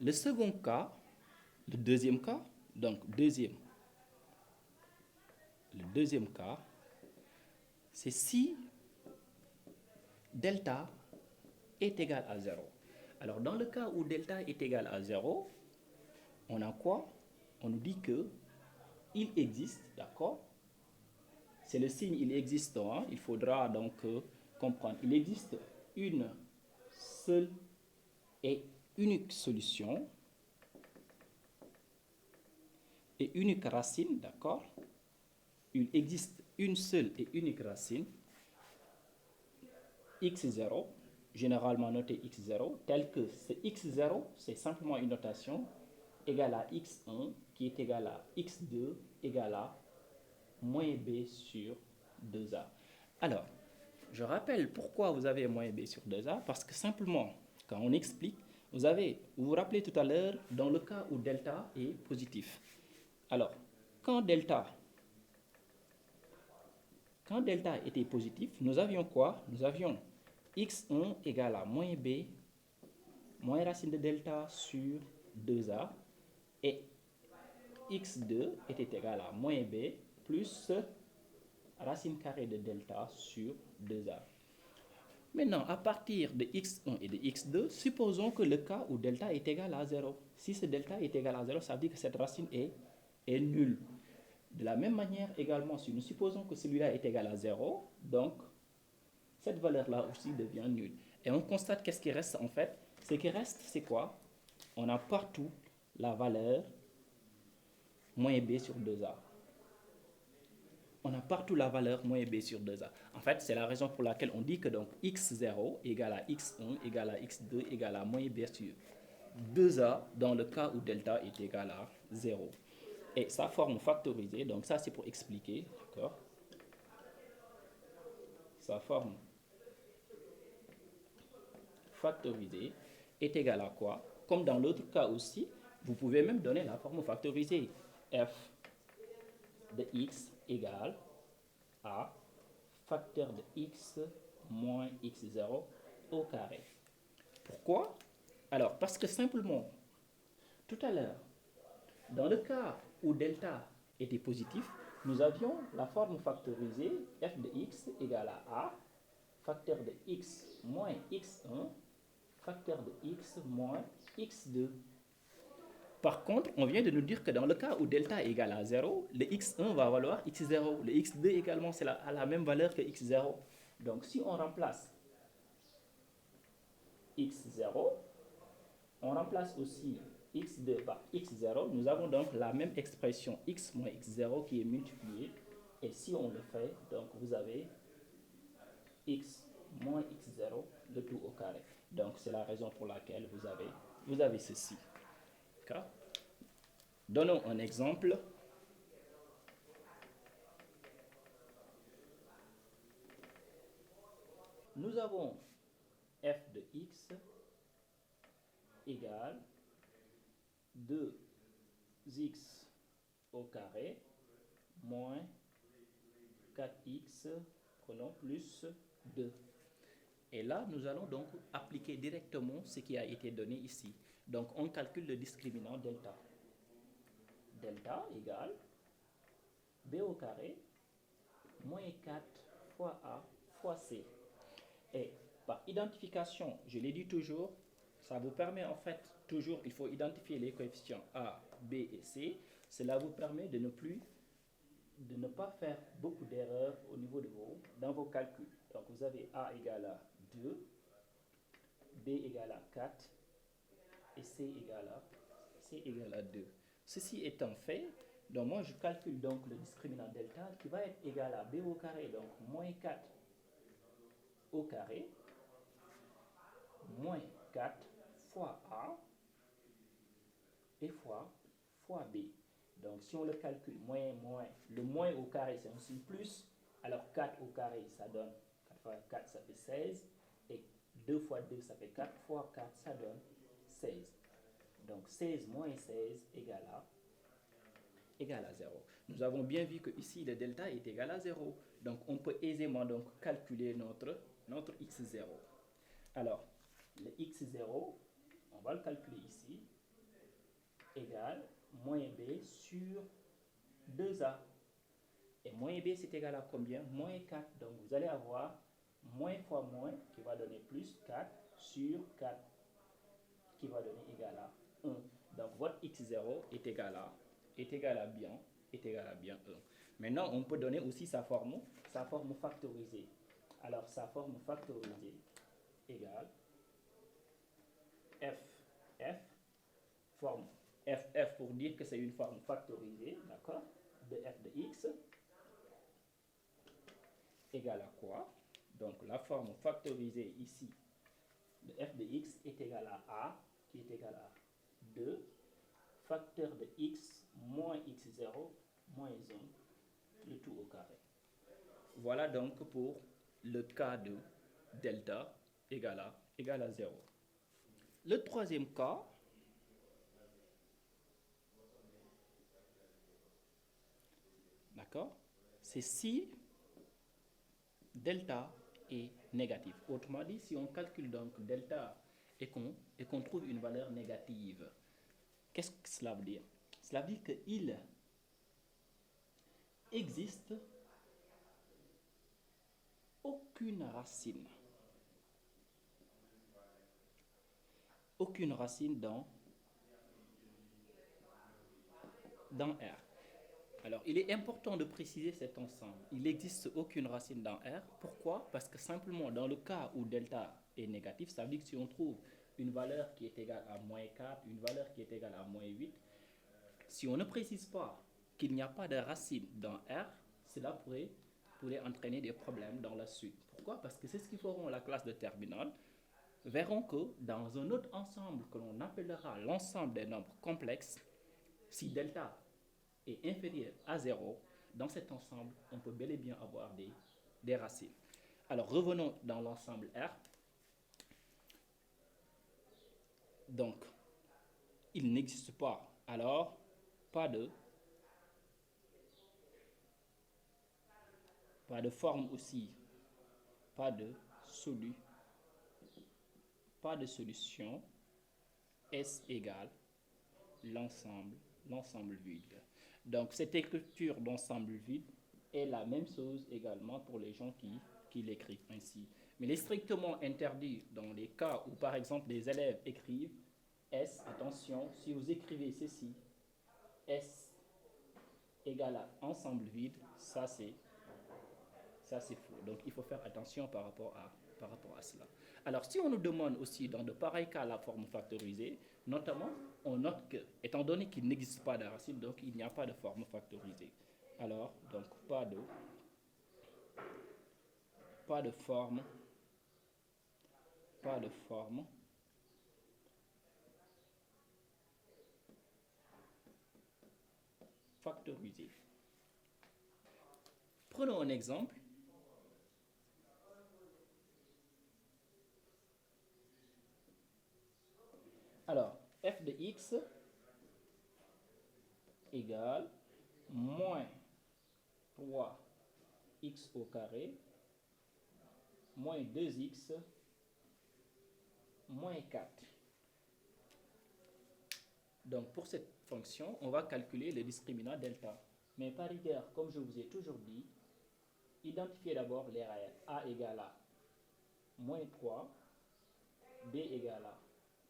Le second cas, le deuxième cas, donc le deuxième cas, c'est si delta est égal à 0. Alors, dans le cas où delta est égal à 0, on a quoi? On nous dit que il existe, d'accord? C'est le signe il existant, hein? Il faudra donc comprendre. Il existe une seule et unique solution et unique racine, d'accord? Il existe une seule et unique racine x0, généralement notée x0, telle que ce x0, c'est simplement une notation égale à x1 qui est égal à x2 égale à moins b sur 2a. Alors, je rappelle pourquoi vous avez moins b sur 2a, parce que simplement, quand on explique, vous vous rappelez tout à l'heure, dans le cas où delta est positif. Alors, quand delta était positif, nous avions quoi? Nous avions x1 égale à moins b, moins racine de delta sur 2a, et x2 était égal à moins b plus racine carrée de delta sur 2a. Maintenant, à partir de x1 et de x2, supposons que le cas où delta est égal à 0. Si ce delta est égal à 0, ça veut dire que cette racine est nulle. De la même manière, également, si nous supposons que celui-là est égal à 0, donc cette valeur-là aussi devient nulle. Et on constate qu'est-ce qui reste en fait? Ce qui reste, c'est quoi? On a partout la valeur moins b sur 2a. On a partout la valeur moins b sur 2a. En fait, c'est la raison pour laquelle on dit que donc x0 égale à x1 égale à x2 égale à moins b sur 2a dans le cas où delta est égal à 0. Et sa forme factorisée, donc ça c'est pour expliquer, d'accord? Sa forme factorisée est égale à quoi? Comme dans l'autre cas aussi, vous pouvez même donner la forme factorisée. F de x égale à facteur de x moins x0 au carré. Pourquoi? Alors, parce que simplement, tout à l'heure, dans le cas où delta était positif, nous avions la forme factorisée f de x égale à facteur de x moins x1, facteur de x moins x2. Par contre, on vient de nous dire que dans le cas où delta est égal à 0, le x1 va valoir x0. Le x2 également, c'est à la même valeur que x0. Donc, si on remplace x0, on remplace aussi x2 par x0, nous avons donc la même expression x moins x0 qui est multipliée. Et si on le fait, donc vous avez x moins x0, le tout au carré. Donc, c'est la raison pour laquelle vous avez ceci. Okay? Donnons un exemple. Nous avons f de x égale 2x au carré moins 4x, prenons plus 2. Et là, nous allons donc appliquer directement ce qui a été donné ici. Donc, on calcule le discriminant delta. Delta égale b au carré moins 4 fois a fois c. Et par identification, je l'ai dit toujours, ça vous permet en fait, toujours, il faut identifier les coefficients a, b et c. Cela vous permet de ne pas faire beaucoup d'erreurs au niveau dans vos calculs. Donc vous avez a égale à 2, b égale à 4 et c égale à 2. Ceci étant fait, donc moi je calcule donc le discriminant delta qui va être égal à b au carré, donc moins 4 au carré, moins 4 fois a et fois b. Donc si on le calcule, le moins au carré c'est aussi plus, alors 4 au carré ça donne 4 fois 4 ça fait 16, et 2 fois 2 ça fait 4 fois 4 ça donne 16. Donc 16 moins 16 égale à 0. Nous avons bien vu que ici le delta est égal à 0. Donc on peut aisément donc calculer notre x0. Alors le x0, on va le calculer ici. moins b sur 2a. Et moins b, c'est égal à combien? Moins 4. Donc, vous allez avoir moins fois moins qui va donner plus 4 sur 4 qui va donner égal à 1. Donc, votre x0 est égal à bien, est égal à bien 1. Maintenant, on peut donner aussi sa forme factorisée. Alors, sa forme factorisée égale f forme f pour dire que c'est une forme factorisée, d'accord, de f de x égale à quoi? Donc, la forme factorisée ici de f de x est égale à a, qui est égal à 2, facteur de x moins x0 moins 1, le tout au carré. Voilà donc pour le cas de delta égale à 0. Le troisième cas, d'accord, c'est si delta est négatif. Autrement dit, si on calcule donc delta et qu'on trouve une valeur négative, qu'est-ce que cela veut dire? Cela veut dire qu'il existe aucune racine dans R. Alors, il est important de préciser cet ensemble. Il n'existe aucune racine dans R. Pourquoi? Parce que simplement, dans le cas où delta est négatif, ça veut dire que si on trouve une valeur qui est égale à moins 4, une valeur qui est égale à moins 8, si on ne précise pas qu'il n'y a pas de racine dans R, cela pourrait entraîner des problèmes dans la suite. Pourquoi? Parce que c'est ce qui feront la classe de terminale. Verront que dans un autre ensemble que l'on appellera l'ensemble des nombres complexes, si delta est inférieur à 0, dans cet ensemble, on peut bel et bien avoir des racines. Alors, revenons dans l'ensemble R. Donc, il n'existe pas, alors, pas de forme aussi, pas de solution S égale l'ensemble vide. Donc, cette écriture d'ensemble vide est la même chose également pour les gens qui l'écrivent ainsi. Mais il est strictement interdit dans les cas où, par exemple, des élèves écrivent S, attention, si vous écrivez ceci, S égale à ensemble vide, ça c'est faux. Donc, il faut faire attention par rapport à cela. Alors, si on nous demande aussi dans de pareils cas la forme factorisée, notamment, on note que, étant donné qu'il n'existe pas de racine, donc il n'y a pas de forme factorisée. Alors, donc, pas de forme factorisée. Prenons un exemple. Alors, f de x égale moins 3x au carré moins 2x moins 4. Donc, pour cette fonction, on va calculer le discriminant delta. Mais par rigueur, comme je vous ai toujours dit, identifiez d'abord les réels. A égale à moins 3, B égale à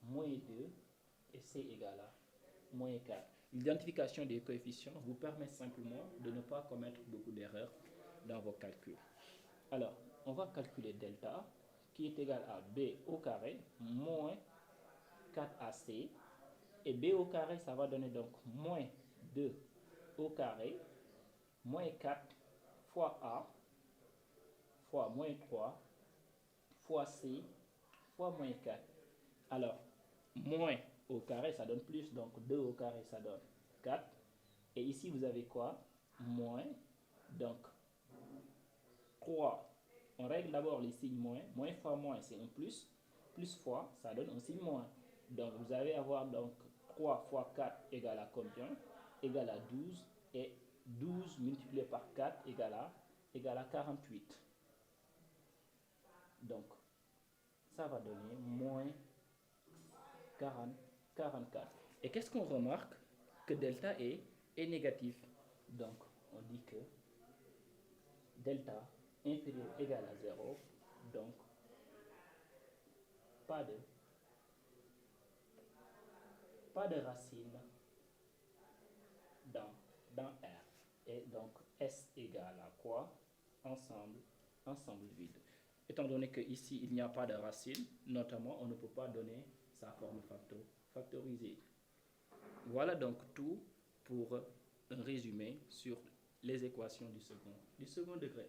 moins 2 et C égale à moins 4. L'identification des coefficients vous permet simplement de ne pas commettre beaucoup d'erreurs dans vos calculs. Alors, on va calculer delta qui est égal à B au carré moins 4AC. Et B au carré, ça va donner donc moins 2 au carré moins 4 fois A fois moins 3 fois C fois moins 4. Alors, moins au carré, ça donne plus, donc 2 au carré, ça donne 4. Et ici, vous avez quoi? Moins, donc 3. On règle d'abord les signes moins. Moins fois moins, c'est un plus. Plus fois, ça donne un signe moins. Donc, vous allez avoir donc 3 fois 4 égale à combien? Égale à 12. Et 12 multiplié par 4 égale à 48. Donc, ça va donner moins 44. Et qu'est-ce qu'on remarque? que delta est négatif. Donc, on dit que delta inférieur ou égal à 0, donc pas de racine dans R. Et donc, S égale à quoi? Ensemble vide. Étant donné qu'ici, il n'y a pas de racine, notamment, on ne peut pas donner sa forme factorisée. Voilà donc tout pour un résumé sur les équations du second degré.